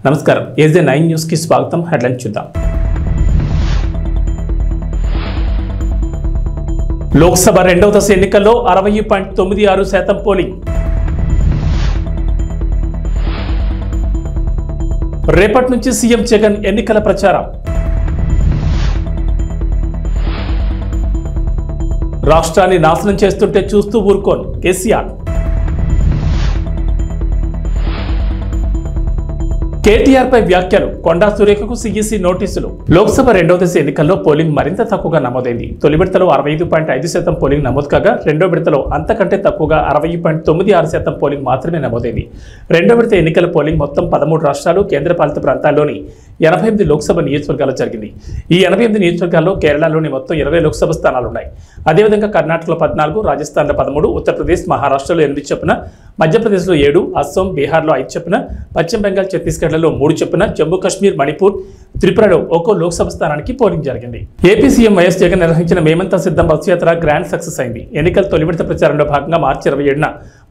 నమస్కారం AJ9 news కి స్వాగతం. హెడ్లైన్ చూద్దాం. లోక్సభ రెండవ దశ ఎన్నికల్లో 60.96% పోలింగ్. రేపటి నుంచి సీఎం జగన్ ఎన్నికల ప్రచారం. రాష్ట్రాన్ని నాశనం చేస్తుంటే చూస్తూ ఊరుకోను కేసీఆర్. కేటీఆర్ పై వ్యాఖ్యలు. కొండా సురేఖకు CEC నోటీసులు. లోక్సభ రెండవ దశ ఎన్నికల్లో పోలింగ్ మరింత తక్కువగా నమోదైంది. తొలి విడతలో 65.5% పోలింగ్ నమోదు కాగా రెండో విడతలో అంతకంటే తక్కువగా 60.96% పోలింగ్ మాత్రమే నమోదైంది. రెండో విడత ఎన్నికల పోలింగ్ మొత్తం 13 రాష్ట్రాలు కేంద్రపాలిత ప్రాంతాల్లోని 88 లోక్సభ నియోజకవర్గాలు జరిగింది. ఈ 88 నియోజకవర్గాల్లో కేరళలోని మొత్తం 20 లోక్సభ స్థానాలున్నాయి. అదేవిధంగా కర్ణాటకలో 14, రాజస్థాన్లో 13, ఉత్తరప్రదేశ్, మహారాష్ట్రలో 8 చొప్పున, మధ్యప్రదేశ్లో 7, అస్సాం, బీహార్లో 5 చొప్పున, పశ్చిమ బెంగాల్, ఛత్తీస్గఢ్లలో 3 చొప్పున, జమ్మూ కాశ్మీర్, మణిపూర్, త్రిపురలో ఒక్కో లోక్సభ స్థానానికి పోలింగ్ జరిగింది. ఏపీ సీఎం వైఎస్ జగన్ నిర్వహించిన మేమంతా సిద్ధం బస్సు యాత్ర గ్రాండ్ సక్సెస్ అయింది. ఎన్నికల తొలి విడత ప్రచారంలో భాగంగా మార్చి 27న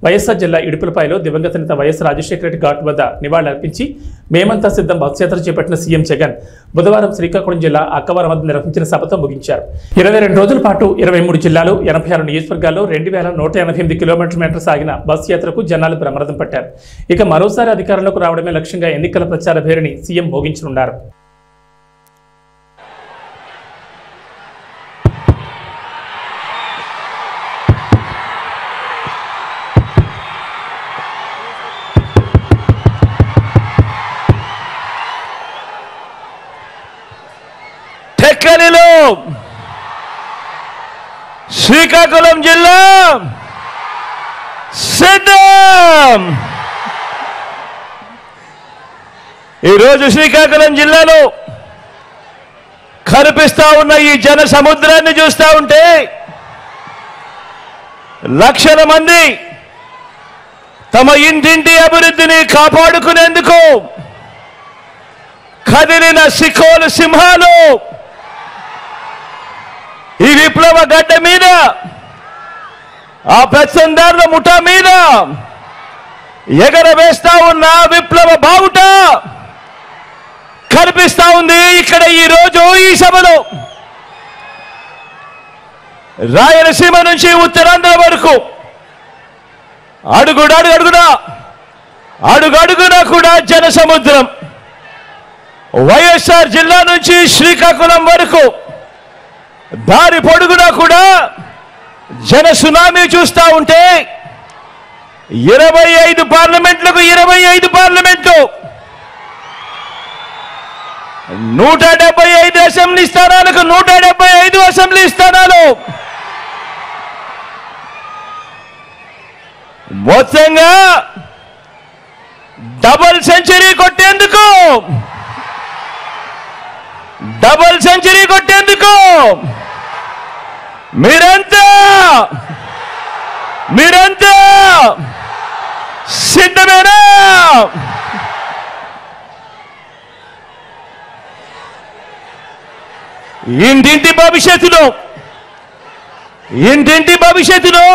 వైఎస్ఆర్ జిల్లా ఇడుపులపాయలో దివంగత నేత వైఎస్ రాజశేఖర రెడ్డి ఘాట్ వద్ద నివాళులర్పించి మేమంతా సిద్ధం బస్సు యాత్ర చేపట్టిన సీఎం జగన్ బుధవారం శ్రీకాకుళం జిల్లా అక్కవరం వద్ద నిర్వహించిన సభతో ముగించారు. 22 రోజుల పాటు 23 జిల్లాలు 86 నియోజకవర్గాల్లో 2188 కిలోమీటర్ల సాగిన బస్సు యాత్రకు జనాలు బ్రహ్మరథం పట్టారు. ఇక మరోసారి అధికారంలోకి రావడమే లక్ష్యంగా ఎన్నికల ప్రచార భేరిని సీఎం మోగించనున్నారు. టెక్కలిలో శ్రీకాకుళం జిల్లా సిద్ధం. ఈరోజు శ్రీకాకుళం జిల్లాలో కనిపిస్తా ఉన్న ఈ జన సముద్రాన్ని చూస్తా ఉంటే లక్షల మంది తమ ఇంటింటి అభివృద్ధిని కాపాడుకునేందుకు కదిలిన సికోలు సింహాలు ఈ విప్లవ గడ్డ మీద, ఆ పెత్తందారుల ముఠా మీద ఎగరవేస్తా ఉన్న విప్లవ బావుట కనిపిస్తా ఉంది ఇక్కడ ఈ రోజు ఈ సభలో. రాయలసీమ నుంచి ఉత్తరాంధ్ర వరకు అడుగడుగునా కూడా జన సముద్రం. వైఎస్ఆర్ జిల్లా నుంచి శ్రీకాకుళం వరకు దారి పొడుగునా కూడా జన సునామీ చూస్తా ఉంటే 25 పార్లమెంట్లకు 25 పార్లమెంట్లు, 175 అసెంబ్లీ స్థానాలకు 175 అసెంబ్లీ స్థానాలు, మొత్తంగా డబుల్ సెంచరీ కొట్టేందుకు మీరంతా సిద్ధమేనా? ఇంటింటి భవిష్యత్తులో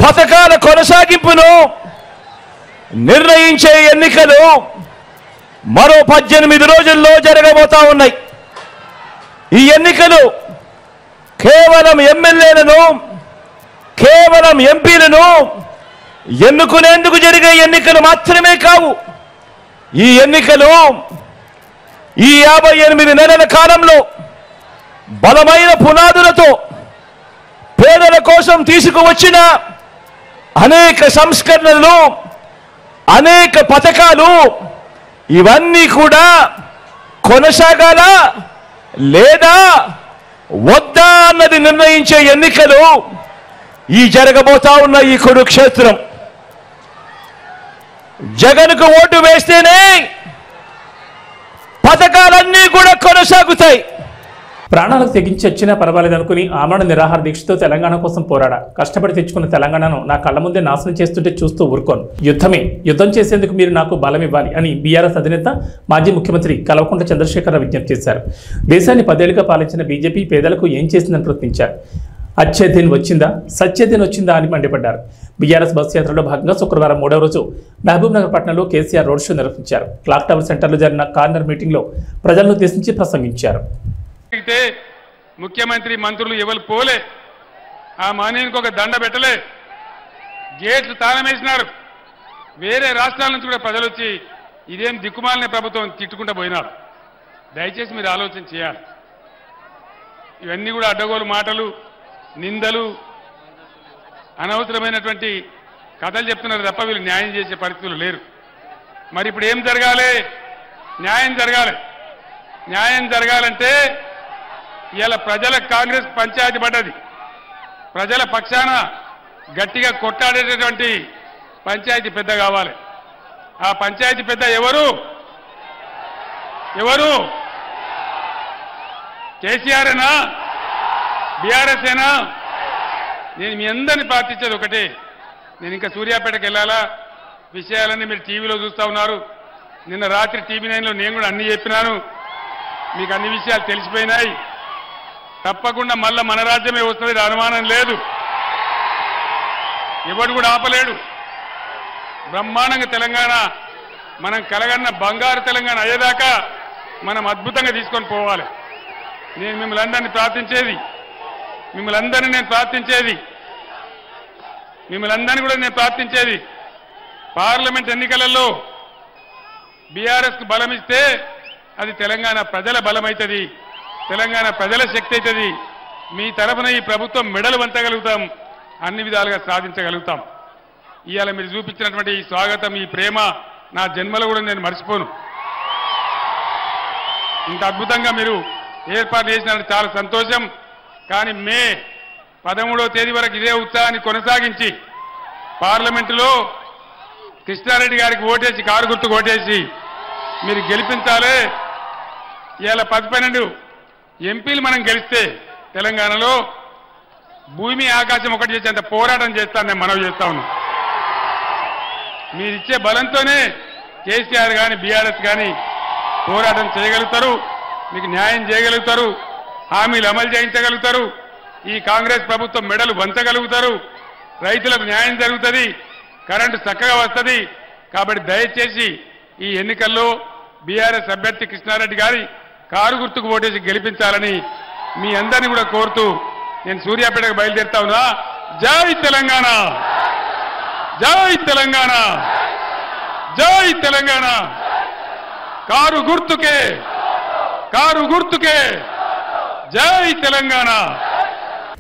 పథకాల కొనసాగింపును నిర్ణయించే ఎన్నికలు మరో 18 రోజుల్లో జరగబోతా ఉన్నాయి. ఈ ఎన్నికలు కేవలం ఎమ్మెల్యేలను, కేవలం ఎంపీలను ఎన్నుకునేందుకు జరిగే ఎన్నికలు మాత్రమే కావు. ఈ ఎన్నికలు ఈ 58 నెలల కాలంలో బలమైన పునాదులతో పేదల కోసం తీసుకువచ్చిన అనేక సంస్కరణలు, అనేక పథకాలు, ఇవన్నీ కూడా కొనసాగాల లేదా వద్దా అన్నది నిర్ణయించే ఎన్నికలు ఈ జరగబోతా ఉన్న ఈ కురుక్షేత్రం. జగన్కు ఓటు వేస్తేనే పథకాలన్నీ కూడా కొనసాగుతాయి. ప్రాణాలకు తెగించి వచ్చినా పర్వాలేదనుకుని ఆమరణ నిరాహార దీక్షతో తెలంగాణ కోసం పోరాడా. కష్టపడి తెచ్చుకున్న తెలంగాణను నా కళ్ళ ముందే నాశనం చేస్తుంటే చూస్తూ ఊరుకోను. యుద్ధం చేసేందుకు మీరు నాకు బలం ఇవ్వాలి అని బీఆర్ఎస్ అధినేత మాజీ ముఖ్యమంత్రి కల్వకుంట్ల చంద్రశేఖరరావు విజ్ఞప్తి చేశారు. దేశాన్ని 10 ఏళ్లుగా పాలించిన బీజేపీ పేదలకు ఏం చేసిందని ప్రశ్నించారు. అచ్చే దిన్ వచ్చిందా సచ్చే దిన్ వచ్చిందా అని మండిపడ్డారు. బీఆర్ఎస్ బస్సు యాత్రలో భాగంగా శుక్రవారం 3వ రోజు మహబూబ్ నగర్ పట్టణంలో కేసీఆర్ రోడ్ షో నిర్వహించారు. క్లాక్ టవర్ సెంటర్లో జరిగిన కార్నర్ మీటింగ్లో ప్రజలను ఉద్దేశించి ప్రసంగించారు. ముఖ్యమంత్రి మంత్రులు ఎవరు పోలే, ఆ మానేనికి ఒక దండ పెట్టలే, గేట్లు తాళం వేసినారు. వేరే రాష్ట్రాల నుంచి కూడా ప్రజలు వచ్చి ఇదేం దిక్కుమాలిన ప్రభుత్వం తిట్టుకుంటూ పోయినారు. దయచేసి మీరు ఆలోచన చేయాలి. ఇవన్నీ కూడా అడ్డగోలు మాటలు, నిందలు, అనవసరమైనటువంటి కథలు చెప్తున్నారు తప్ప వీళ్ళు న్యాయం చేసే పరిస్థితులు లేరు. మరి ఇప్పుడు ఏం జరగాలి? న్యాయం జరగాలి. న్యాయం జరగాలంటే ఇవాళ ప్రజల కాంగ్రెస్ పంచాయతీ పడ్డది. ప్రజల పక్షాన గట్టిగా కొట్టాడేటటువంటి పంచాయతీ పెద్ద కావాలి. ఆ పంచాయతీ పెద్ద ఎవరు? ఎవరు? కేసీఆర్ఏనా? బీఆర్ఎస్ ఏనా? నేను మీ అందరినీ ప్రార్థించేది ఒకటే, నేను ఇంకా సూర్యాపేటకు వెళ్ళాలా, విషయాలన్నీ మీరు టీవీలో చూస్తూ ఉన్నారు. నిన్న రాత్రి టీవీ 9లో నేను కూడా అన్ని చెప్పినాను, మీకు అన్ని విషయాలు తెలిసిపోయినాయి. తప్పకుండా మళ్ళా మన రాజ్యమే వస్తుంది, అనుమానం లేదు. ఎవడు కూడా ఆపలేడు. బ్రహ్మాండంగా తెలంగాణ మనం కలగన్న బంగారు తెలంగాణ అయ్యేదాకా మనం అద్భుతంగా తీసుకొని పోవాలి. నేను మిమ్మల్ని అందరినీ ప్రార్థించేది, మిమ్మల్ని అందరినీ కూడా నేను ప్రార్థించేది, పార్లమెంట్ ఎన్నికలలో బీఆర్ఎస్కు బలం ఇస్తే అది తెలంగాణ ప్రజల బలం అవుతుంది, తెలంగాణ ప్రజల శక్తి అవుతుంది. మీ తరఫున ఈ ప్రభుత్వం మెడలు వంచగలుగుతాం, అన్ని విధాలుగా సాధించగలుగుతాం. ఇవాళ మీరు చూపించినటువంటి ఈ స్వాగతం, ఈ ప్రేమ నా జన్మలో కూడా నేను మర్చిపోను. ఇంత అద్భుతంగా మీరు ఏర్పాటు చేసినట్టు చాలా సంతోషం. కానీ మే 13వ తేదీ వరకు ఇదే ఉత్సాహాన్ని కొనసాగించి పార్లమెంటులో కృష్ణారెడ్డి గారికి ఓటేసి, కారు గుర్తుకు ఓటేసి మీరు గెలిపించాలి. ఇవాళ 10-12 ఎంపీలు మనం గెలిస్తే తెలంగాణలో భూమి ఆకాశం ఒకటి చేసేంత పోరాటం చేస్తాను నేను మనవి చేస్తా ఉన్నాను. మీరిచ్చే బలంతోనే కేసీఆర్ కానీ బీఆర్ఎస్ కానీ పోరాటం చేయగలుగుతారు, మీకు న్యాయం చేయగలుగుతారు, హామీలు అమలు చేయించగలుగుతారు, ఈ కాంగ్రెస్ ప్రభుత్వం మెడలు వంచగలుగుతారు, రైతులకు న్యాయం జరుగుతుంది, కరెంటు చక్కగా వస్తుంది. కాబట్టి దయచేసి ఈ ఎన్నికల్లో బీఆర్ఎస్ అభ్యర్థి కృష్ణారెడ్డి గారి కారు గుర్తుకు ఓటేసి గెలిపించాలని మీ అందరినీ కూడా కోరుతూ నేను సూర్యాపేటకు బయలుదేరుతా ఉన్నా. జై తెలంగాణ, జై తెలంగాణ, జై తెలంగాణ. కారు గుర్తుకే, కారు గుర్తుకే, జై తెలంగాణ.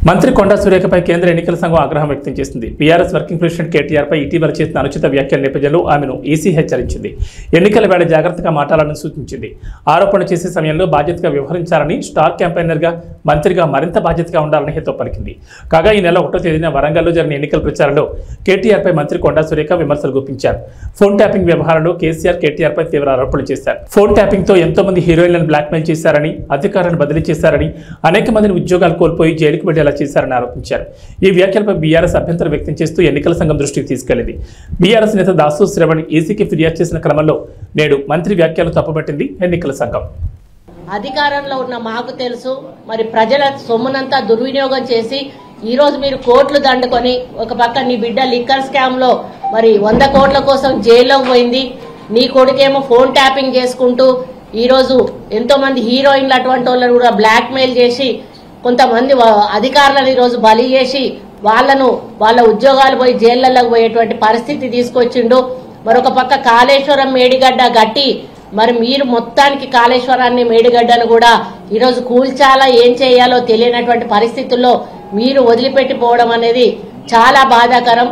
మంత్రి కొండా సురేఖపై కేంద్ర ఎన్నికల సంఘం ఆగ్రహం వ్యక్తం చేసింది. బీఆర్ఎస్ వర్కింగ్ ప్రెసిడెంట్ కేటీఆర్పై ఇటీవల చేసిన అనుచిత వ్యాఖ్యల నేపథ్యంలో ఆమెను ఈసీ హెచ్చరించింది. ఎన్నికల వేళ జాగ్రత్తగా మాట్లాడాలని సూచించింది. ఆరోపణ చేసే సమయంలో బాధ్యతగా వ్యవహరించాలని, స్టార్ క్యాంపెయినర్గా మంత్రిగా మరింత బాధ్యతగా ఉండాలని హితవు పలికింది. కాగా ఈ నెల 1వ తేదీన వరంగల్లో జరిగిన ఎన్నికల ప్రచారంలో కేటీఆర్పై మంత్రి కొండా సురేఖ విమర్శలు గుప్పించారు. ఫోన్ ట్యాపింగ్ వ్యవహారంలో కేసీఆర్ కేటీఆర్పై తీవ్ర ఆరోపణలు చేశారు. ఫోన్ ట్యాపింగ్తో ఎంతో మంది హీరోయిన్లను బ్లాక్మెయిల్ చేశారని, అధికారులను బదిలీ చేశారని, అనేక మందిని ఉద్యోగాలు కోల్పోయి జైలుకు వెళ్లేలా చేశారని ఆరోపించారు. ఈ వ్యాఖ్యలపై బీఆర్ఎస్ అభ్యంతరం వ్యక్తం చేస్తూ ఎన్నికల సంఘం దృష్టికి తీసుకెళ్లింది. బీఆర్ఎస్ నేత దాసు శ్రవణ్ ఈసీకి ఫిర్యాదు చేసిన క్రమంలో నేడు మంత్రి వ్యాఖ్యలు తప్పుపట్టింది ఎన్నికల సంఘం. అధికారంలో ఉన్న మాకు తెలుసు, మరి ప్రజల సొమ్మునంతా దుర్వినియోగం చేసి ఈ రోజు మీరు కోట్లు దండుకొని ఒక పక్క నీ బిడ్డ లిక్కర్ స్కామ్ లో మరి 100 కోట్ల కోసం జైల్లోకి పోయింది, నీ కొడుకేమో ఫోన్ ట్యాపింగ్ చేసుకుంటూ ఈ రోజు ఎంతో మంది హీరోయిన్లు అటువంటి వాళ్ళని కూడా బ్లాక్ మెయిల్ చేసి కొంతమంది అధికారులను ఈరోజు బలి చేసి వాళ్ళ ఉద్యోగాలు పోయి జైళ్లలోకి పోయేటువంటి పరిస్థితి తీసుకొచ్చిండు. మరొక పక్క కాళేశ్వరం మేడిగడ్డ గట్టి మరి మీరు మొత్తానికి కాళేశ్వరాన్ని మేడిగడ్డను కూడా ఈరోజు కూల్చాలా, ఏం చేయాలో తెలియనటువంటి పరిస్థితుల్లో మీరు వదిలిపెట్టిపోవడం అనేది చాలా బాధాకరం.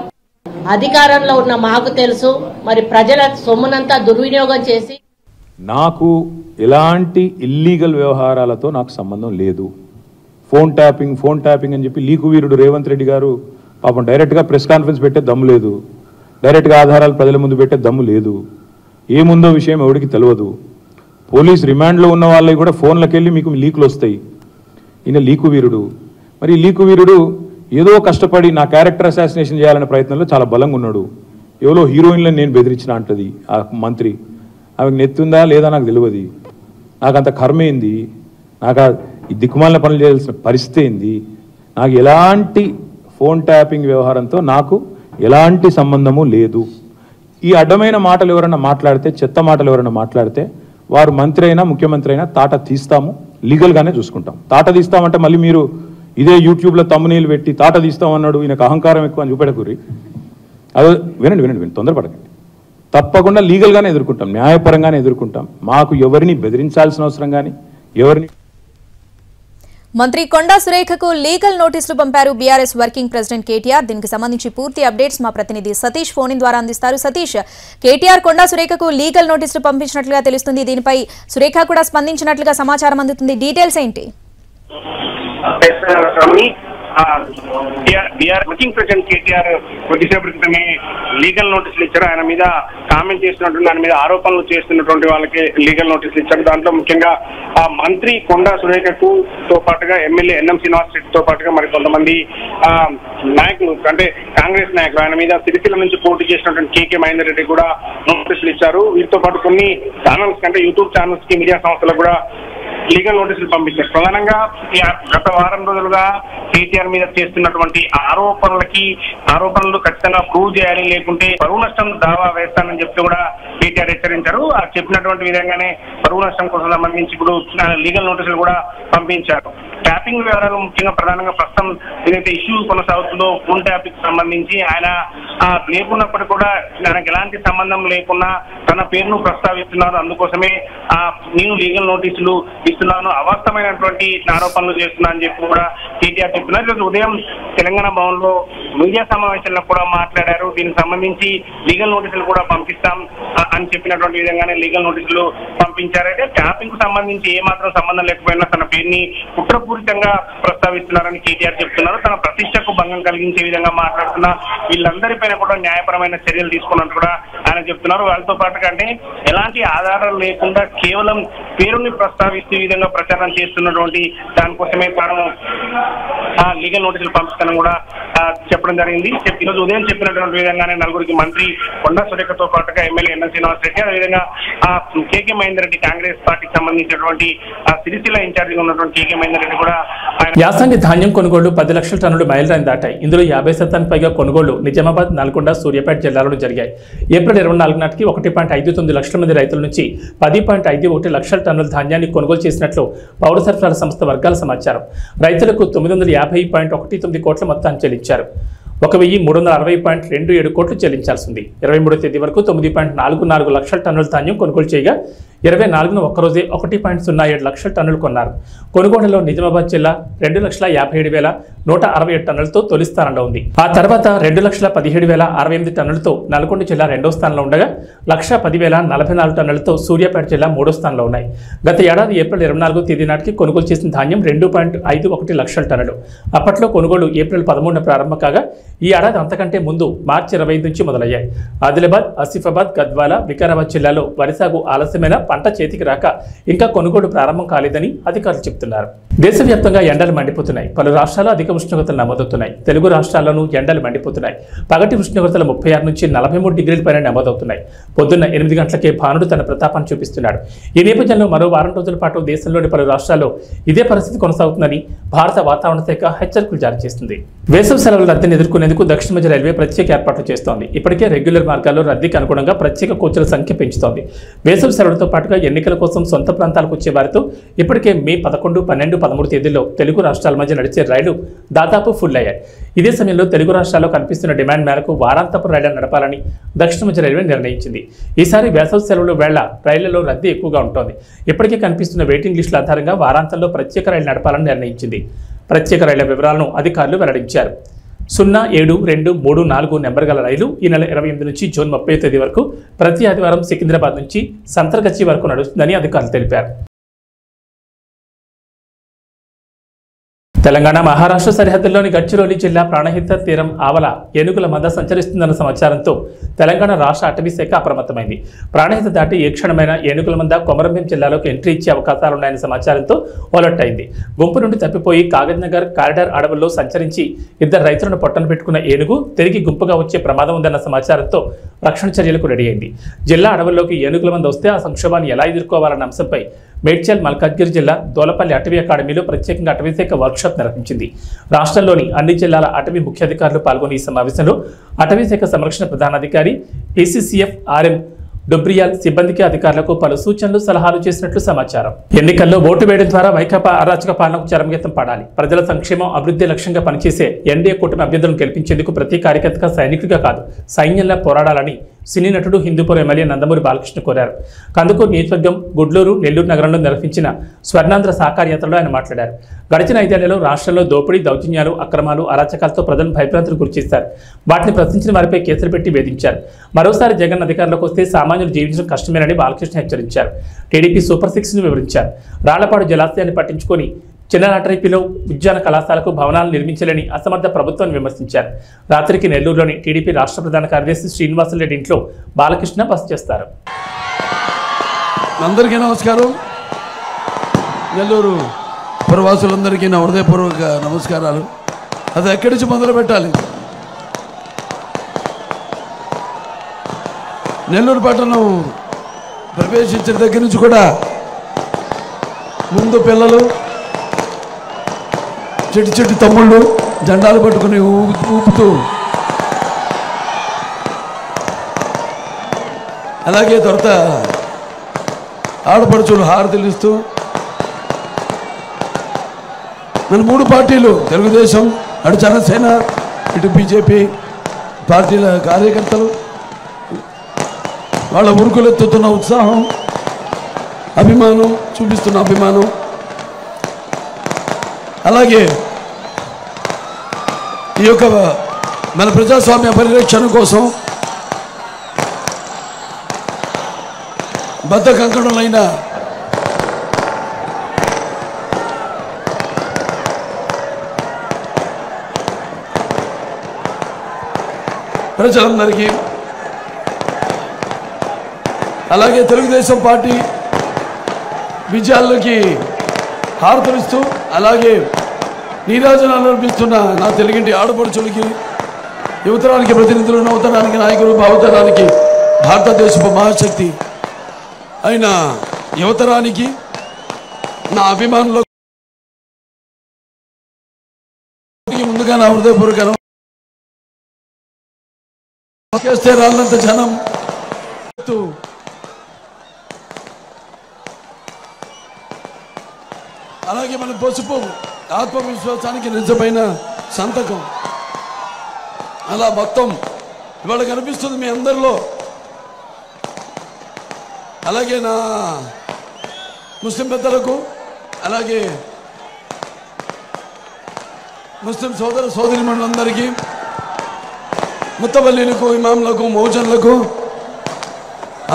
అధికారంలో ఉన్న మాకు తెలుసు, మరి ప్రజల సొమ్మునంతా దుర్వినియోగం చేసి నాకు ఎలాంటి ఇల్లీగల్ వ్యవహారాలతో నాకు సంబంధం లేదు. ఫోన్ ట్యాపింగ్ అని చెప్పి లీకు వీరుడు రేవంత్ రెడ్డి గారు పాపం డైరెక్ట్గా ప్రెస్ కాన్ఫరెన్స్ పెట్టే దమ్ము లేదు, డైరెక్ట్గా ఆధారాలు ప్రజల ముందు పెట్టే దమ్ము లేదు, ఏముందో విషయం ఎవరికి తెలియదు. పోలీస్ రిమాండ్లో ఉన్న వాళ్ళకి కూడా ఫోన్లకు వెళ్ళి మీకు లీకులు వస్తాయి. ఈయన లీకు వీరుడు. మరి ఈ లీకు వీరుడు ఏదో కష్టపడి నా క్యారెక్టర్ అసాసినేషన్ చేయాలనే ప్రయత్నంలో చాలా బలంగా ఉన్నాడు. ఎవరో హీరోయిన్లను నేను బెదిరించిన అంటది ఆ మంత్రి. ఆమెకు నెత్తుందా లేదా నాకు తెలియదు. నాకంత కర్మ ఏంది, నాకు ఈ దిక్కుమాలిన పనులు చేయాల్సిన పరిస్థితి ఏంది, నాకు ఎలాంటి ఫోన్ ట్యాపింగ్ వ్యవహారంతో నాకు ఎలాంటి సంబంధము లేదు. ఈ అడ్డమైన మాటలు ఎవరైనా మాట్లాడితే, చెత్త మాటలు ఎవరైనా మాట్లాడితే వారు మంత్రి అయినా ముఖ్యమంత్రి అయినా తాట తీస్తాము, లీగల్గానే చూసుకుంటాం. తాట తీస్తామంటే మళ్ళీ మీరు ఇదే యూట్యూబ్లో తమ్మునీళ్ళు పెట్టి తాట తీస్తామన్నాడు, ఈయనకు అహంకారం ఎక్కువ అని చూపెడకూరి. అదే వినండి, తొందరపడకండి. తప్పకుండా లీగల్గానే ఎదుర్కొంటాం, న్యాయపరంగానే ఎదుర్కొంటాం. మాకు ఎవరిని బెదిరించాల్సిన అవసరం కానీ ఎవరిని. మంత్రి కొండా సురేఖకు లీగల్ నోటీసులు పంపారు బీఆర్ఎస్ వర్కింగ్ ప్రెసిడెంట్ కేటీఆర్. దీనికి సంబంధించి పూర్తి అప్డేట్స్ మా ప్రతినిధి సతీష్ ఫోన్ ఇన్ ద్వారా అందిస్తారు. సతీష్, కేటీఆర్ కొండా సురేఖకు లీగల్ నోటీసులు పంపించినట్లుగా తెలుస్తుంది. దీనిపై సురేఖ కూడా స్పందించినట్లుగా సమాచారం అందుతుంది. డీటెయిల్స్ ఏంటి? వర్కింగ్ ప్రెసిడెంట్ కేటీఆర్ కొద్దిసేపటి క్రితమే లీగల్ నోటీసులు ఇచ్చారు. ఆయన మీద కామెంట్ చేస్తున్నటువంటి, దాని మీద ఆరోపణలు చేస్తున్నటువంటి వాళ్ళకి లీగల్ నోటీసులు ఇచ్చారు. దాంట్లో ముఖ్యంగా మంత్రి కొండా సురేఖకు తో పాటుగా ఎమ్మెల్యే ఎన్ఎం శ్రీనివాస్ రెడ్డితో పాటుగా మరి కొంతమంది నాయకులు, అంటే కాంగ్రెస్ నాయకులు, ఆయన మీద సిరిసిల్ల నుంచి పోటీ చేసినటువంటి కేకే మహేందర్ రెడ్డి కూడా నోటీసులు ఇచ్చారు. వీటితో పాటు కొన్ని ఛానల్స్ అంటే యూట్యూబ్ ఛానల్స్ కి, మీడియా సంస్థలకు కూడా లీగల్ నోటీసులు పంపించారు. ప్రధానంగా గత వారం రోజులుగా కేటీఆర్ మీద చేస్తున్నటువంటి ఆరోపణలు ఖచ్చితంగా ప్రూవ్ చేయాలి, లేకుంటే పరువు నష్టం దావా వేస్తానని చెప్తూ కూడా కేటీఆర్ హెచ్చరించారు. ఆ చెప్పినటువంటి విధంగానే పరువు నష్టం కోసం సంబంధించి ఇప్పుడు లీగల్ నోటీసులు కూడా పంపించారు. ట్యాపింగ్ వివరాలు ముఖ్యంగా ప్రధానంగా ప్రస్తుతం ఏదైతే ఇష్యూ కొనసాగుతుందో ఫోన్ ట్యాపింగ్ సంబంధించి ఆయన లేకున్నప్పటికీ కూడా ఆయనకు ఎలాంటి సంబంధం లేకుండా తన పేరును ప్రస్తావిస్తున్నారు. అందుకోసమే నేను లీగల్ నోటీసులు ఇస్తున్నాను, అవాస్తవమైనటువంటి ఆరోపణలు చేస్తున్నా అని చెప్పి కూడా కేటీఆర్ చెప్తున్నారు. ఈరోజు ఉదయం తెలంగాణ భవన్ లో మీడియా సమావేశంలో కూడా మాట్లాడారు. దీనికి సంబంధించి లీగల్ నోటీసులు కూడా పంపిస్తాం అని చెప్పినటువంటి విధంగానే లీగల్ నోటీసులు పంపించారు. అయితే ట్యాపింగ్ కు సంబంధించి ఏమాత్రం సంబంధం లేకపోయినా తన పేరుని కుట్రపూరితంగా ప్రస్తావిస్తున్నారని కేటీఆర్ చెప్తున్నారు. తన ప్రతిష్టకు భంగం కలిగించే విధంగా మాట్లాడుతున్న వీళ్ళందరిపైన కూడా న్యాయపరమైన చర్యలు తీసుకున్నట్టు కూడా ఆయన చెప్తున్నారు. వాళ్ళతో పాటుగా అంటే ఎలాంటి ఆధారాలు లేకుండా కేవలం పేరుని ప్రస్తావిస్తూ ఈ విధంగా ప్రచారం చేస్తున్నటువంటి దానికోసమే తాను లీగల్ నోటీసులు పంపిస్తానని కూడా చెప్పడం జరిగింది. ఈరోజు ఉదయం చెప్పినటువంటి విధంగానే నలుగురికి మంత్రి కొండా సురేఖతో పాటుగా ఎమ్మెల్యే ఎన్ఎం శ్రీనివాస్ రెడ్డి, అదేవిధంగా కేకే మహేందర్ రెడ్డి కాంగ్రెస్ పార్టీకి సంబంధించినటువంటి సిరిసిల్ల ఇన్ఛార్జిగా ఉన్నటువంటి కేకే మహేందర్ రెడ్డి కూడా యాసంగి ధాన్యం కొనుగోళ్లు 10 లక్షల టన్నులు మైలురాయిని దాటాయి. ఇందులో 50% పైగా కొనుగోళ్లు నిజామాబాద్, నల్గొండ, సూర్యాపేట జిల్లాలో జరిగాయి. ఏప్రిల్ 24 నాటికి 1.59 లక్షల మంది రైతుల నుంచి 10.51 లక్షల టన్నుల ధాన్యాన్ని కొనుగోలు చేసినట్లు పౌర సరఫరాల సంస్థ వర్గాల సమాచారం. రైతులకు 950.19 కోట్ల మొత్తాన్ని చెల్లించారు. 1360.27 కోట్లు చెల్లించాల్సి ఉంది. 23వ తేదీ వరకు 9.44 లక్షల టన్నుల ధాన్యం కొనుగోలు చేయగా 24న ఒక్కరోజే 1.07 లక్షల టన్నులు కొన్నారు. కొనుగోలులో నిజామాబాద్ జిల్లా 2,57,167 టన్నులతో తొలి స్థానంలో ఉంది. ఆ తర్వాత 2,17,068 టన్నులతో నల్గొండ జిల్లా రెండో స్థానంలో ఉండగా 1,10,044 టన్నులతో సూర్యాపేట జిల్లా మూడో స్థానంలో ఉన్నాయి. గత ఏడాది ఏప్రిల్ 24వ తేదీ నాటికి కొనుగోలు చేసిన ధాన్యం 2.51 లక్షల టన్నులు. అప్పట్లో కొనుగోలు ఏప్రిల్ 13న ప్రారంభం కాగా ఈ ఏడాది అంతకంటే ముందు మార్చి 25 నుంచి మొదలయ్యాయి. ఆదిలాబాద్, ఆసిఫాబాద్, గద్వాల, వికారాబాద్ జిల్లాలో వరి సాగు ఆలస్యమైన పంట చేతికి రాక ఇంకా కొనుగోలు ప్రారంభం కాలేదని అధికారులు చెబుతున్నారు. దేశవ్యాప్తంగా ఎండలు మండిపోతున్నాయి. పలు రాష్ట్రాల్లో అధిక ఉష్ణోగ్రతలు నమోదవుతున్నాయి. తెలుగు రాష్ట్రాల్లోనూ ఎండలు మండిపోతున్నాయి. పగటి ఉష్ణోగ్రతలు 36 నుంచి 43 డిగ్రీల పైన నమోదవుతున్నాయి. పొద్దున్న 8 గంటలకే భానుడు తన ప్రతాపాన్ని చూపిస్తున్నాడు. ఈ నేపథ్యంలో మరో వారం రోజుల పాటు దేశంలోని పలు రాష్ట్రాల్లో ఇదే పరిస్థితి కొనసాగుతుందని భారత వాతావరణ శాఖ హెచ్చరికలు జారీ చేస్తుంది. వేసవి సెలవుల రద్దీని ఎదుర్కొనేందుకు దక్షిణ మధ్య రైల్వే ప్రత్యేక ఏర్పాట్లు చేస్తోంది. ఇప్పటికే రెగ్యులర్ మార్గాల్లో రద్దీకి అనుగుణంగా ప్రత్యేక కోచ్ల సంఖ్య పెంచుతోంది. వేసవి సెలవులతో పాటుగా ఎన్నికల కోసం సొంత ప్రాంతాలకు వచ్చే వారితో ఇప్పటికే మే 11, 12, 13 తేదీల్లో తెలుగు రాష్ట్రాల మధ్య నడిచే రైళ్లు దాదాపు ఫుల్ అయ్యాయి. ఇదే సమయంలో తెలుగు రాష్ట్రాల్లో కనిపిస్తున్న డిమాండ్ మేరకు వారాంతపు రైళ్లను నడపాలని దక్షిణ మధ్య రైల్వే నిర్ణయించింది. ఈసారి వేసవి సెలవుల వేళ రైళ్లలో రద్దీ ఎక్కువగా ఉంటుంది. ఇప్పటికే కనిపిస్తున్న వెయిటింగ్ లిస్టుల ఆధారంగా వారాంతంలో ప్రత్యేక రైలు నడపాలని నిర్ణయించింది. ప్రత్యేక రైళ్ల వివరాలను అధికారులు వెల్లడించారు. 072334 నెంబర్ గల రైలు ఈ నెల 28 నుంచి జూన్ 30 తేదీ వరకు ప్రతి ఆదివారం సికింద్రాబాద్ నుంచి సంతర్గచ్చి వరకు నడుస్తుందని అధికారులు తెలిపారు. తెలంగాణ మహారాష్ట్ర సరిహద్దుల్లోని గడ్చిరోలి జిల్లా ప్రాణహిత తీరం ఆవల ఏనుగుల మంద సంచరిస్తుందన్న సమాచారంతో తెలంగాణ రాష్ట్ర అటవీ శాఖ అప్రమత్తమైంది. ప్రాణహిత దాటి ఏ క్షణమైన ఏనుగుల మంద కొమరంభీం జిల్లాలోకి ఎంట్రీ ఇచ్చే అవకాశాలున్నాయన్న సమాచారంతో అలర్ట్ అయింది. గుంపు నుండి తప్పిపోయి కాగజ్నగర్ కారిడార్ అడవుల్లో సంచరించి 2 రైతులను పొట్టన పెట్టుకున్న ఏనుగు తిరిగి గుంపుగా వచ్చే ప్రమాదం ఉందన్న సమాచారంతో రక్షణ చర్యలకు రెడీ అయింది. జిల్లా అడవుల్లోకి ఏనుగుల మంద వస్తే ఆ సంక్షోభాన్ని ఎలా ఎదుర్కోవాలన్న అంశంపై మేడ్చల్ మల్కాజ్గిరి జిల్లా దోలపల్లి అటవీ అకాడమీలో ప్రత్యేకంగా అటవీశాఖ వర్క్షాప్ నిర్వహించింది. రాష్ట్రంలోని అన్ని జిల్లాల అటవీ ముఖ్యాధికారులు పాల్గొన్న ఈ సమావేశంలో అటవీశాఖ సంరక్షణ ప్రధానాధికారి ఏసీసీఎఫ్ ఆర్ఎం డొబ్రియాల్ సిబ్బందికి అధికారులకు పలు సూచనలు సలహాలు చేసినట్లు సమాచారం. ఎన్నికల్లో ఓటు వేయడం ద్వారా వైకాపా అరాచక పాలనకు చరమగీతం పాడాలి. ప్రజల సంక్షేమం అభివృద్ధి లక్ష్యంగా పనిచేసే ఎన్డీఏ కూటమి అభ్యర్థులను గెలిపించేందుకు ప్రతి కార్యకర్తగా సైనికుడిగా కాదు సైన్యంలా పోరాడాలని సినీ నటుడు హిందూపూర్ ఎమ్మెల్యే నందమూరి బాలకృష్ణ కోరారు. కందుకూరు నియోజకవర్గం గుడ్లూరు నెల్లూరు నగరంలో నిర్వహించిన స్వర్ణాంధ్ర సాకార యాత్రలో ఆయన మాట్లాడారు. గడిచిన 5 ఏళ్లలో రాష్ట్రంలో దోపిడీ, దౌర్జన్యాలు, అక్రమాలు, అరాచకాలతో ప్రజలను భయభ్రాంతులకు గురిచేశారు. వాటిని ప్రశ్నించిన వారిపై కేసులు పెట్టి వేధించారు. మరోసారి జగన్ అధికారంలోకి వస్తే సామాన్యులు జీవించడం కష్టమేనని బాలకృష్ణ హెచ్చరించారు. టీడీపీ సూపర్ 6ను వివరించారు. రాళ్లపాడు జలాశయాన్ని పట్టించుకొని చిన్ననాటరిపిలో ఉద్యాన కళాశాలకు భవనాలు నిర్మించాలని అసమర్థ ప్రభుత్వాన్ని విమర్శించారు. రాత్రికి నెల్లూరులోని టీడీపీ రాష్ట్ర ప్రధాన కార్యదర్శి శ్రీనివాసరెడ్డి ఇంట్లో బాలకృష్ణ బస చేస్తారు. అందరికీ నమస్కారం. నెల్లూరు ప్రవాసులందరికీ నా హృదయపూర్వక నమస్కారాలు. అది ఎక్కడి నుంచి మొదలు పెట్టాలి? నెల్లూరు పట్టణం ప్రవేశించిన దగ్గర నుంచి కూడా ముందు పిల్లలు, చెట్టు తమ్ముళ్ళు జెండాలు పట్టుకుని ఊపుతూ, అలాగే తర్వాత ఆడపడుచులు హారతులు ఇస్తూ, మన 3 పార్టీలు తెలుగుదేశం, అటు జనసేన, ఇటు బీజేపీ పార్టీల కార్యకర్తలు వాళ్ళ ఉరుకులెత్తుతున్న ఉత్సాహం, అభిమానం చూపిస్తున్న అభిమానం, అలాగే ఈ యొక్క మన ప్రజాస్వామ్య పరిరక్షణ కోసం బద్ధ కంకణులైన ప్రజలందరికీ, అలాగే తెలుగుదేశం పార్టీ విజయాలకి హారతులిస్తూ, అలాగే నీరాజనాలు అర్పిస్తున్న నా తెలుగింటి ఆడపడుచులకి, యువతరానికి ప్రతినిధులు, నవతరానికి నాయకులు, భావతరానికి భారతదేశపు మహాశక్తి అయిన యువతరానికి నా అభిమానులకు ముందుగా నా హృదయపూర్వక చేస్తే రాళ్ళంత జనం, అలాగే మన పసుపు ఆత్మవిశ్వాసానికి నిజమైన సంతకం. అలా మొత్తం ఇవాళ కనిపిస్తుంది మీ అందరిలో. అలాగే నా ముస్లిం పెద్దలకు, అలాగే ముస్లిం సోదర సోదరిమణులందరికీ, ముత్తవల్లీలకు, ఇమాంలకు, మౌజన్లకు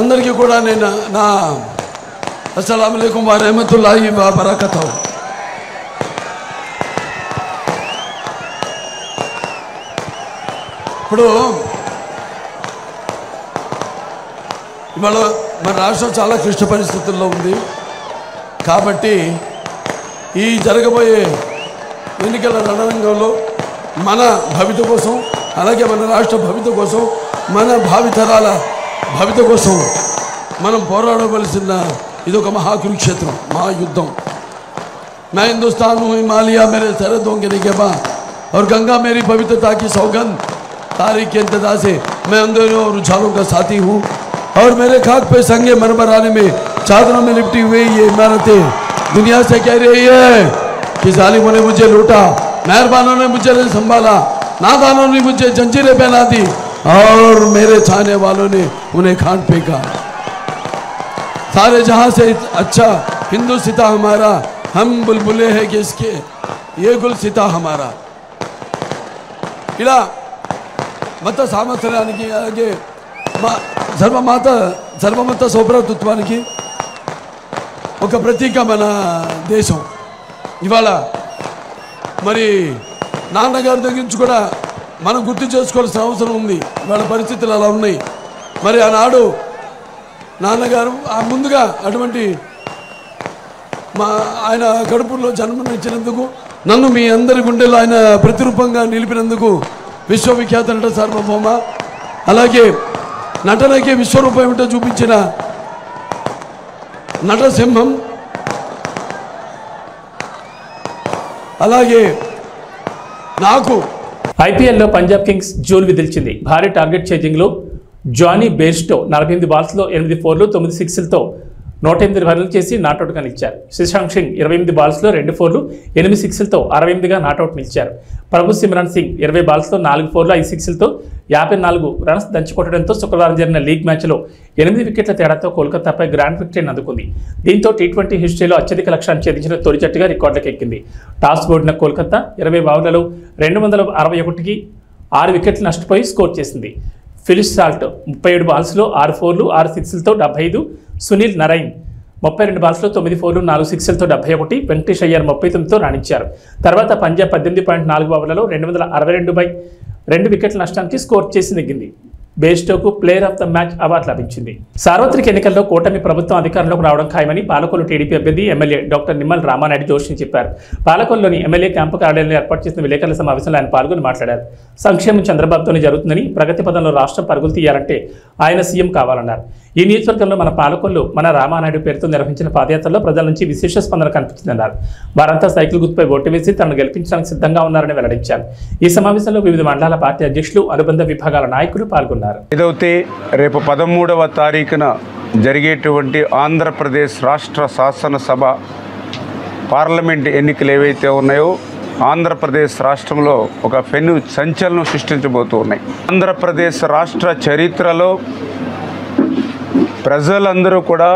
అందరికీ కూడా నేను నా అస్సలాము అలైకుం వ రహమతుల్లాహి వ బరకతుహు. ఇప్పుడు ఇవాళ మన రాష్ట్రం చాలా క్లిష్ట పరిస్థితుల్లో ఉంది. కాబట్టి ఈ జరగబోయే ఎన్నికల రణరంగంలో మన భవిత కోసం, అలాగే మన రాష్ట్ర భవిత కోసం, మన భావితరాల భవిత కోసం మనం పోరాడవలసిన ఇదొక महाकुरुक्षेत्र महायुद्धम। मैं हिंदुस्तान हूँ, हिमालय मेरे सरहदों के निगहबा और गंगा मेरी पवित्रता की सौगंध। तारीख के इंतजार से मैं अंधेरों और उछालों का साथी हूँ और मेरे खाक पे संगे मरमराने में चादरों में लिपटी हुई ये इमारतें दुनिया से कह रही है कि जालिमों ने मुझे लूटा, मेहरबानों ने मुझे संभाला, नादानों ने मुझे जंजीरें पहना दी और मेरे चाहने वालों ने उन्हें खान फेंका। सारे जहां से अच्छा हिंदू सिता हमारा, हम बुलबुले हैं कि इसके ये गुल सिता हमारा। ఇలా మత సామర్థ్యానికి అలాగే సర్వమత సౌభ్రాతృత్వానికి ఒక ప్రతీక మన దేశం। ఇవాళ మరి నాన్నగారి దగ్గర నుంచి కూడా మనం గుర్తు చేసుకోవాల్సిన అవసరం ఉంది। ఇవాళ పరిస్థితులు అలా ఉన్నాయి। మరి ఆనాడు నాన్నగారు ముందుగా అటువంటి ఆయన కడుపులో జన్మనిచ్చినందుకు, నన్ను మీ అందరి గుండెలో ఆయన ప్రతిరూపంగా నిలిపినందుకు విశ్వవిఖ్యాత నట సార్వభౌమ, అలాగే నటనకి విశ్వరూపం ఏమిటో చూపించిన నటసింహం అలాగే నాకు ఐపీఎల్లో పంజాబ్ కింగ్స్ జూల్ విదిల్చింది. భారీ టార్గెట్ చేజింగ్లో జానీ బేర్స్టో 48 బాల్స్లో 8 4లు 9 6లతో 108 రన్లు చేసి నాటౌట్గా నిలిచారు. శశాంక్ సింగ్ 28 బాల్స్లో 2 4లు 8 6లతో 68గా నాటౌట్ నిలిచారు. ప్రభు సిమ్రాన్ సింగ్ 20 బాల్స్లో 4 4లు 5 6లతో 54 రన్స్ దంచుకొట్టడంతో శుక్రవారం జరిగిన లీగ్ మ్యాచ్లో 8 వికెట్ల తేడాతో కోల్కతాపై గ్రాండ్ విక్టరీని అందుకుంది. దీంతో టీ20 హిస్టరీలో అత్యధిక లక్ష్యాన్ని ఛేదించిన తొలి జట్టుగా రికార్డులకు ఎక్కింది. టాస్ ఓడిన కోల్కతా 20 ఓవర్లలో 261కి 6 వికెట్లు నష్టపోయి స్కోర్ చేసింది. ఫిలిస్ సాల్ట్ 37 బాల్స్లో 6 4లు 6 6లతో 75, సునీల్ నరైన్ 32 బాల్స్లో 9 4లు 4 6లతో 71, వెంకటేష్ అయ్యర్ 39తో రాణించారు. తర్వాత పంజాబ్ 18.4 ఓవర్లలో 262 వికెట్ల నష్టానికి స్కోర్ చేసి నెగ్గింది. బేస్టోకు player of the match award లభించింది. సార్వత్రిక ఎన్నికల్లో కూటమి ప్రభుత్వం అధికారంలోకి రావడం ఖాయమని పాలకొల్లు టీడీపీ అభ్యర్థి ఎమ్మెల్యే డాక్టర్ నిమ్మల రామానాయుడు జోషి చెప్పారు. పాలకొల్లులోని ఎమ్మెల్యే క్యాంపు కార్యాలయంలో ఏర్పాటు చేసిన విలేకరుల సమావేశంలో ఆయన పాల్గొని మాట్లాడారు. సంక్షేమం చంద్రబాబుతోనే జరుగుతుందని, ప్రగతి పదంలో రాష్ట్రం పరుగులు తీయాలంటే ఆయన సీఎం కావాలన్నారు. ఈ నియోజకవర్గంలో మన పాలకొల్లు మన రామానాయుడు పేరుతో నిర్వహించిన పాదయాత్రలో ప్రజల నుంచి విశేష స్పందన కనిపించిందన్నారు. వారంతా సైకిల్ గుర్తుపై ఓటు వేసి తనను గెలిపించడానికి సిద్ధంగా ఉన్నారని వెల్లడించారు. ఈ సమావేశంలో వివిధ మండలాల పార్టీ అధ్యక్షులు, అనుబంధ విభాగాల నాయకులు పాల్గొన్నారు. ఏదైతే రేపు 13వ తారీఖున జరిగేటువంటి ఆంధ్రప్రదేశ్ రాష్ట్ర శాసనసభ పార్లమెంట్ ఎన్నికలు ఏవైతే ఉన్నాయో ఆంధ్రప్రదేశ్ రాష్ట్రంలో ఒక పెను సంచలనం సృష్టించబోతూ ఉన్నాయి. ఆంధ్రప్రదేశ్ రాష్ట్ర చరిత్రలో ప్రజలందరూ కూడా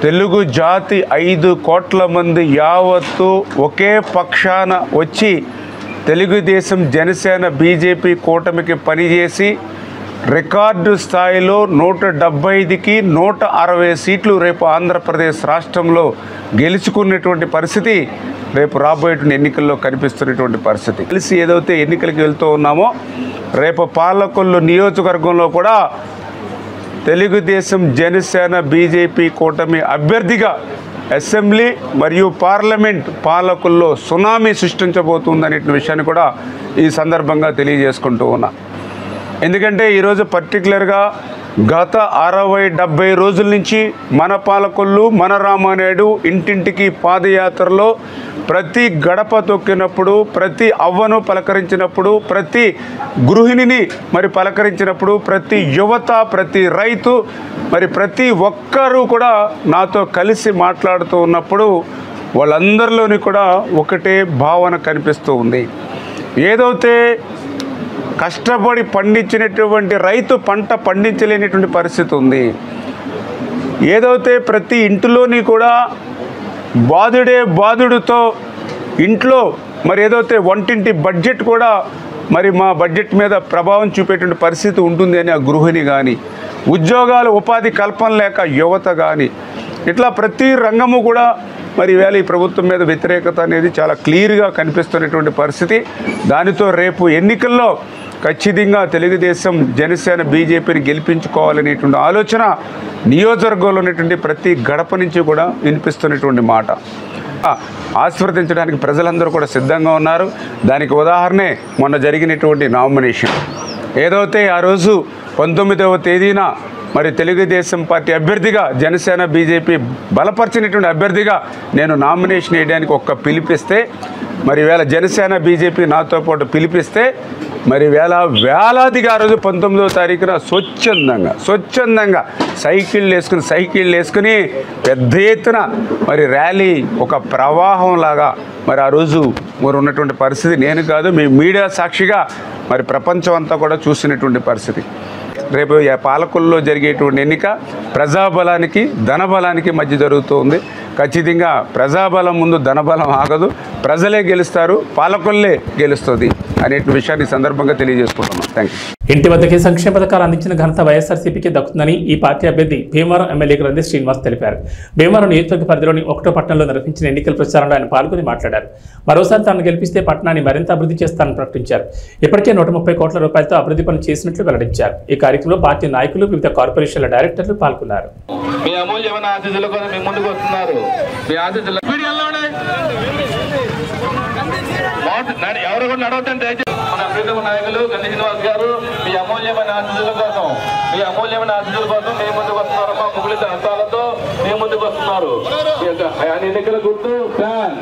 తెలుగు జాతి 5 కోట్ల మంది యావత్తు ఒకే పక్షాన వచ్చి తెలుగుదేశం, జనసేన, బీజేపీ కూటమికి పనిచేసి రికార్డు స్థాయిలో 175కి 160 సీట్లు రేపు ఆంధ్రప్రదేశ్ రాష్ట్రంలో గెలుచుకున్నటువంటి పరిస్థితి రేపు రాబోయేటువంటి ఎన్నికల్లో కనిపిస్తున్నటువంటి పరిస్థితి. కలిసి ఏదైతే ఎన్నికలకు వెళ్తూ ఉన్నామో రేపు పాలకొల్లు నియోజకవర్గంలో కూడా తెలుగుదేశం, జనసేన, బీజేపీ కూటమి అభ్యర్థిగా అసెంబ్లీ మరియు పార్లమెంట్ పాలకుల్లో సునామీ సృష్టించబోతుందనే విషయాన్ని కూడా ఈ సందర్భంగా తెలియజేసుకుంటూ ఉన్నా. ఎందుకంటే ఈరోజు పర్టికులర్గా గత 60-70 రోజుల నుంచి మన పాలకొల్లు, మన రామానాయుడు ఇంటింటికి పాదయాత్రలో ప్రతి గడప తొక్కినప్పుడు, ప్రతి అవ్వను పలకరించినప్పుడు, ప్రతి గృహిణిని మరి పలకరించినప్పుడు, ప్రతి యువత, ప్రతి రైతు, మరి ప్రతి ఒక్కరూ కూడా నాతో కలిసి మాట్లాడుతూ ఉన్నప్పుడు వాళ్ళందరిలోని కూడా ఒకటే భావన కనిపిస్తూ ఉంది. ఏదైతే కష్టపడి పండించినటువంటి రైతు పంట పండించలేనటువంటి పరిస్థితి ఉంది. ఏదైతే ప్రతి ఇంటిలోని కూడా బాధుడితో ఇంట్లో మరి ఏదైతే వంటింటి బడ్జెట్ కూడా మరి మా బడ్జెట్ మీద ప్రభావం చూపేటువంటి పరిస్థితి ఉంటుంది అని ఆ గృహిణి కానీ, ఉద్యోగాలు ఉపాధి కల్పన లేక యువత కానీ, ఇట్లా ప్రతి రంగము కూడా మరి ఈవేళ ఈ ప్రభుత్వం మీద వ్యతిరేకత అనేది చాలా క్లియర్గా కనిపిస్తున్నటువంటి పరిస్థితి. దానితో రేపు ఎన్నికల్లో ఖచ్చితంగా తెలుగుదేశం, జనసేన, బీజేపీని గెలిపించుకోవాలనేటువంటి ఆలోచన నియోజకవర్గంలో ఉన్నటువంటి ప్రతి గడప నుంచి కూడా వినిపిస్తున్నటువంటి మాట. ఆశీర్వదించడానికి ప్రజలందరూ కూడా సిద్ధంగా ఉన్నారు. దానికి ఉదాహరణే మొన్న జరిగినటువంటి నామినేషన్. ఏదైతే ఆ రోజు 19వ తేదీన మరి తెలుగుదేశం పార్టీ అభ్యర్థిగా, జనసేన, బీజేపీ బలపరిచినటువంటి అభ్యర్థిగా నేను నామినేషన్ వేయడానికి ఒక్క పిలిపిస్తే, మరి వేళ జనసేన, బీజేపీ నాతో పాటు పిలిపిస్తే మరి వేలాదిగా ఆ రోజు 19వ తారీఖున స్వచ్ఛందంగా సైకిళ్ళు వేసుకుని పెద్ద ఎత్తున మరి ర్యాలీ, ఒక ప్రవాహంలాగా మరి ఆ రోజు మరి ఉన్నటువంటి పరిస్థితి నేను కాదు, మీ మీడియా సాక్షిగా మరి ప్రపంచం అంతా కూడా చూసినటువంటి పరిస్థితి. రేపు పాలకొల్లులో జరిగేటువంటి ఎన్నిక ప్రజాబలానికి, ధనబలానికి మధ్య జరుగుతుంది. ఖచ్చితంగా ప్రజాబలం ముందు ధనబలం ఆగదు, ప్రజలే గెలుస్తారు, పాలకొల్లే గెలుస్తుంది అనే విషయాన్ని సందర్భంగా తెలియజేసుకుంటున్నాం. Thank you. ఇంటి వద్దకే సంక్షేమ పథకాలు అందించిన ఘనత వైఎస్ఆర్సీపీకి దక్కుతుందని ఈ పార్టీ అభ్యర్థి భీమవరం ఎమ్మెల్యే గ్రంథి శ్రీనివాస్ తెలిపారు. భీమవరం నియోజకవర్గ పరిధిలోని 1వ పట్టణంలో నిర్వహించిన ఎన్నికల ప్రచారంలో ఆయన పాల్గొని మాట్లాడారు. మరోసారి తాను గెలిపిస్తే పట్టణాన్ని మరింత అభివృద్ధి చేస్తానని ప్రకటించారు. ఇప్పటికే 130 కోట్ల రూపాయలతో అభివృద్ధి పనులు చేసినట్లు వెల్లడించారు. ఈ కార్యక్రమంలో పార్టీ నాయకులు, వివిధ కార్పొరేషన్ల డైరెక్టర్లు పాల్గొన్నారు. ఎవరు కూడా నడవద్దండి. ప్రీతమ నాయకులు గండి శ్రీనివాస్ గారు మీ అమూల్యమైన ఆశీస్సుల కోసం మీ ముందుకు వస్తున్నారమ్మా. ముగ్గులి హస్తాలతో మీ ముందుకు వస్తున్నారు. ఎన్నికల గుర్తు ఫ్యాన్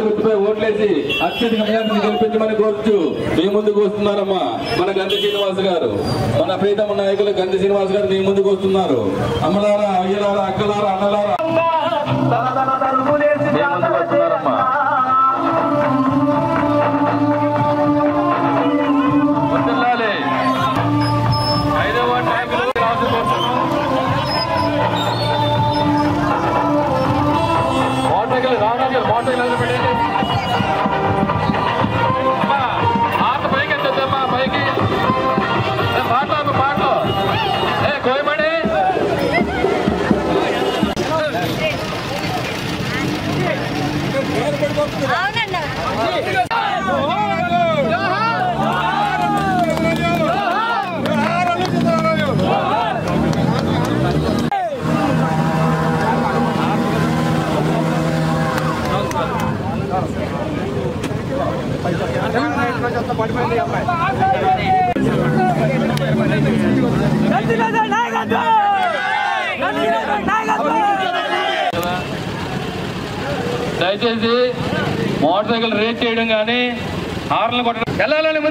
గుర్తుపై ఓట్లేసి అత్యధిక మెజార్టీని గెలిపించమని కోరుచు మీ ముందుకు వస్తున్నారమ్మా. మన గండి శ్రీనివాస్ గారు, మన ప్రీతమ నాయకులు గండి శ్రీనివాస్ గారు మీ ముందుకు వస్తున్నారు. అమ్మలారా, అయ్యలారా, అక్కలారా, అన్నలారా మీ ముందుకు వస్తున్నారమ్మా. వస్తున్నాలి 5వ వార్డు నాయకులు మోటార్సైకిల్ పెట్టండి. ఆట పైకి ఎత్తమ్మా, పైకి పాటలు కోయమని దయచేసి మోటార్ సైకిల్ రేస్ చేయడం కానీ హార్న్లు కొట్టడం వెళ్ళాలండి.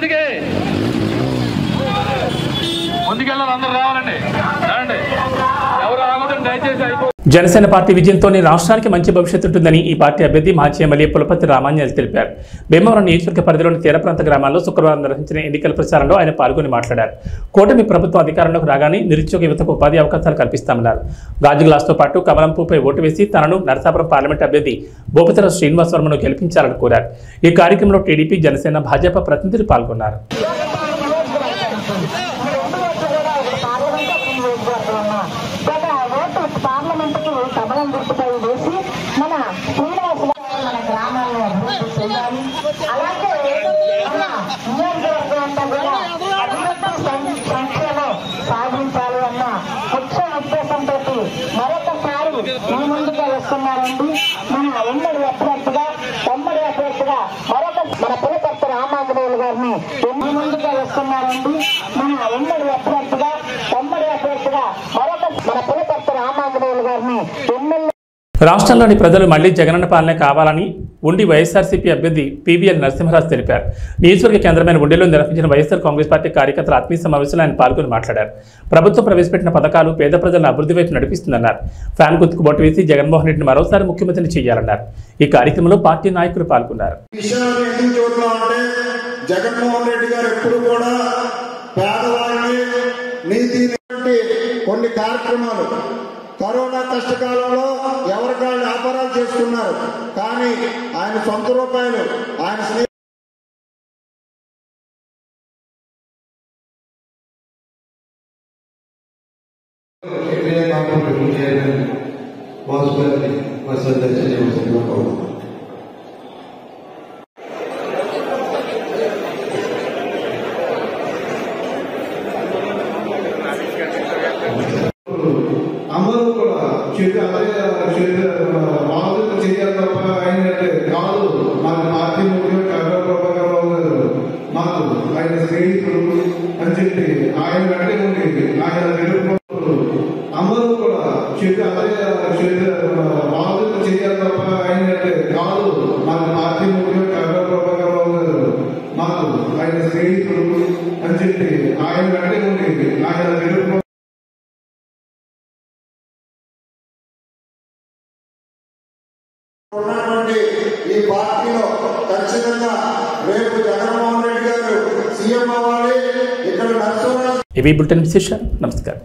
ముందుకెళ్ళాలి, అందరూ రావాలండి. ఎవరు ఆగదండి దయచేసి. అయిపో జనసేన పార్టీ విజయంతోనే రాష్ట్రానికి మంచి భవిష్యత్తు ఉంటుందని ఈ పార్టీ అభ్యర్థి మాజీ ఎమ్మెల్యే పులపతి రామాంజలి తెలిపారు. భీమవరం నియోజకవర్గ పరిధిలోని తీర ప్రాంత గ్రామాల్లో శుక్రవారం నిర్వహించిన ఎన్నికల ప్రచారంలో ఆయన పాల్గొని మాట్లాడారు. కూటమి ప్రభుత్వం అధికారంలోకి రాగానే నిరుద్యోగ యువతకు ఉపాధి అవకాశాలు కల్పిస్తామన్నారు. గాజు గ్లాస్తో పాటు కమలంపూపై ఓటు వేసి తనను నరసాపురం పార్లమెంట్ అభ్యర్థి భూపతిరాజు శ్రీనివాస్ వర్మను గెలిపించాలని కోరారు. ఈ కార్యక్రమంలో టీడీపీ, జనసేన, భాజపా ప్రతినిధులు పాల్గొన్నారు. పార్లమెంటుకి కమలం గుర్తుపై వేసి మన శ్రీనివాస మన గ్రామాల్లో అభివృద్ధి చేయాలి. అలాగే మన నియోజకవర్గం అంతా కూడా అభివృద్ధి సంక్షేమం సాధించాలి అన్న ముఖ్య ఉద్దేశంతో మరొకసారి మీ ముందుగా వస్తున్నారండి. మన ఉమ్మడి అభ్యర్థిగా మరొక మన పులపర్తి రామాంజనేయులు గారిని మీ ముందుగా వస్తున్నారండి. మన ఉమ్మడి అభ్యర్థిగా మరొక మన పులపర్తి రామాంజనేయులు గారిని ఎమ్మెల్యే. రాష్ట్రంలోని ప్రజలు మళ్లీ జగనన్న పాలనే కావాలని ఉండి వైఎస్ఆర్సీపీ అభ్యర్థి పీవీఎల్ నరసింహరాజు తెలిపారు. నియోజకవర్గ కేంద్రమైన ఉండిలో నిర్వహించిన వైఎస్ఆర్ కాంగ్రెస్ పార్టీ కార్యకర్తల ఆత్మీయ సమావేశంలో ఆయన పాల్గొని మాట్లాడారు. ప్రభుత్వం ప్రవేశపెట్టిన పథకాలు పేద ప్రజలను అభివృద్ధి వైపు నడిపిస్తుందన్నారు. ఫ్యాన్ గుర్తుకు బొట్టు వేసి జగన్మోహన్ రెడ్డిని మరోసారి ముఖ్యమంత్రిని చేయాలన్నారు. ఈ కార్యక్రమంలో పార్టీ నాయకులు పాల్గొన్నారు. జగన్మోహన్ రెడ్డి గారు ఎప్పుడు కూడా పేదవారిని నీతి కొన్ని కార్యక్రమాలు కరోనా కష్టకాలంలో ఎవరికాళ్ళు వ్యాపారాలు చేసుకున్నారు. కానీ ఆయన సొంత రూపాయలు ఆయన అందరూ కూడా బాధ్యత చేయాలి తప్ప ఆయనంటే కాదు. మన పార్టీ ముఖ్యం చంద్రబాబు గారు మాకు ఆయన స్నేహితులు అని చెప్పి ఆయన అంటే ఉండేది. ఆయన అందరూ కూడా బాధ్యత చేయాలి తప్ప ఆయనంటే కాదు. మన పార్టీ ముఖ్యం చంద్రబాబు గారు మాకు ఆయన స్నేహితులు అని చెప్పి ఆయన అంటే ఉండేది. ఆయన ఉన్నటువంటి ఈ పార్టీలో ఖచ్చితంగా రేపు జగన్మోహన్ రెడ్డి గారు సీఎం అవ్వాలి. ఇక్కడ నరసింహరాజు. ఇవి బులెటిన్ విశేషాలు. నమస్కారం.